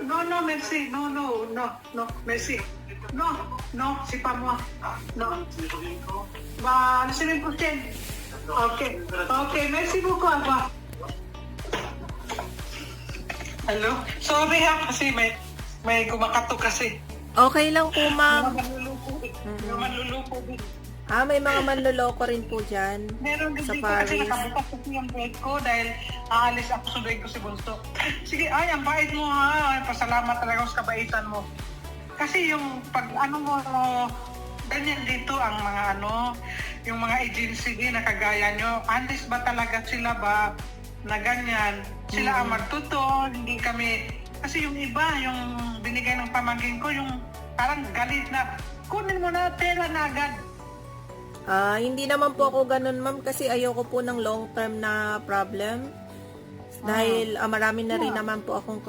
No, no, merci. No, no, no, no, merci. No, no, c'est pas moi. No. Bah, la semaine prochaine. Okay. Okay, merci beaucoup, Aba. Hello? Sorry ha, kasi may kumakato kasi. Okay lang po, Mga ma'am. manlulupo. Mga manlulupo din. May mga manloloko rin po dyan Meron din sa dito kasi Paris. nakabukas kasi yung bed ko dahil aalis ako sa bed ko si Bunso. Sige, ay, ang bait mo ha. Ay, pasalamat talaga ako sa kabaitan mo. Kasi yung pag ano mo, ganyan dito ang mga yung mga agency din na kagaya nyo. Honest ba talaga sila ba na ganyan? Sila ang magtuto, hindi kami. Kasi yung iba, yung binigay ng pamangkin ko, yung parang galit na, kunin mo na, pera na agad. Hindi naman po ako ganun, ma'am, kasi ayoko po ng long-term na problem. Dahil marami na rin naman po akong